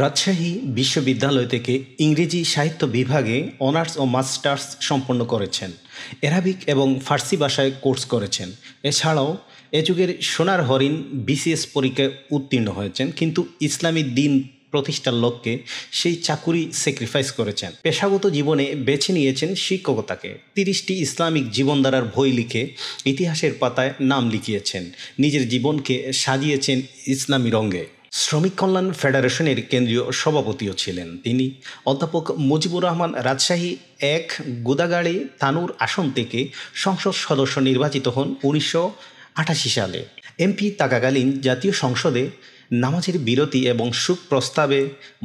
রাজশাহী বিশ্ববিদ্যালয় থেকে ইংরেজি সাহিত্য বিভাগে অনার্স ও মাস্টার্স সম্পন্ন করেছেন। অ্যারাবিক এবং ফার্সি ভাষায় কোর্স করেছেন। এছাড়াও এ যুগের সোনার হরিণ বিসিএস পরীক্ষায় উত্তীর্ণ হয়েছেন, কিন্তু ইসলামী দিন প্রতিষ্ঠার লক্ষ্যে সেই চাকুরি স্যাক্রিফাইস করেছেন। পেশাগত জীবনে বেছে নিয়েছেন শিক্ষকতাকে। 30টি ইসলামিক জীবনধারার বই লিখে ইতিহাসের পাতায় নাম লিখিয়েছেন। নিজের জীবনকে সাজিয়েছেন ইসলামী রঙে। শ্রমিক কল্যাণ ফেডারেশনের কেন্দ্রীয় সভাপতিও ছিলেন তিনি। অধ্যাপক মুজিবুর রহমান রাজশাহী ১ গোদাগাড়ী তানুর আসন থেকে সংসদ সদস্য নির্বাচিত হন 1988 সালে। এমপি থাকাকালীন জাতীয় সংসদে নামাজের বিরতি এবং শোক প্রস্তাবে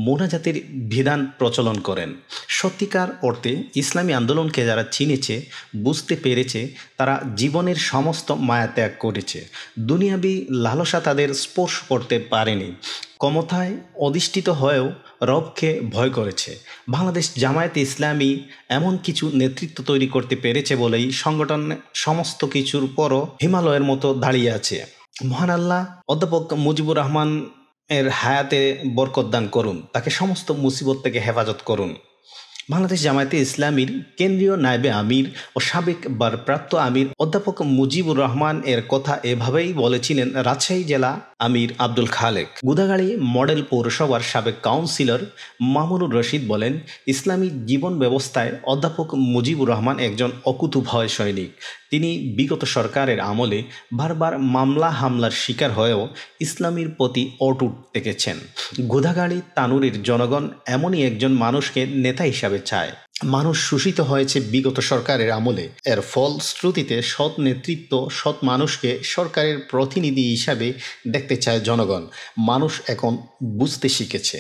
মোনাজাতের বিধান প্রচলন করেন। সত্যিকার অর্থে ইসলামী আন্দোলনকে যারা চিনেছে, বুঝতে পেরেছে, তারা জীবনের সমস্ত মায়া ত্যাগ করেছে। দুনিয়াবি লালসা তাদের স্পর্শ করতে পারেনি। ক্ষমতায় অধিষ্ঠিত হয়েও রবকে ভয় করেছে। বাংলাদেশ জামায়াতে ইসলামী এমন কিছু নেতৃত্ব তৈরি করতে পেরেছে বলেই সংগঠন সমস্ত কিছুর পরও হিমালয়ের মতো দাঁড়িয়ে আছে। মহান আল্লাহ অধ্যাপক মুজিবুর রহমান এর হায়াতে বরকত দান করুন, তাকে সমস্ত মুসিবত থেকে হেফাজত করুন। বাংলাদেশ জামায়াতে ইসলামীর কেন্দ্রীয় নায়েবে আমির ও সাবেক ভারপ্রাপ্ত আমির অধ্যাপক মুজিবুর রহমান এর কথা এভাবেই বলেছিলেন রাজশাহী জেলা আমির আব্দুল খালেক। গোদাগাড়ী মডেল পৌরসভার সাবেক কাউন্সিলর মামুনুর রশিদ বলেন, ইসলামী জীবন ব্যবস্থায় অধ্যাপক মুজিবুর রহমান একজন অকুতোভয় সৈনিক। তিনি বিগত সরকারের আমলে বারবার মামলা হামলার শিকার হয়েও ইসলামীর প্রতি অটুট থেকেছেন। গোদাগাড়ী তানুরের জনগণ এমনই একজন মানুষকে নেতা হিসাবে চায়। মানুষ শোষিত হয়েছে বিগত সরকারের আমলে। এর ফলশ্রুতিতে সৎ নেতৃত্ব, সৎ মানুষকে সরকারের প্রতিনিধি হিসাবে দেখতে চায় জনগণ। মানুষ এখন বুঝতে শিখেছে।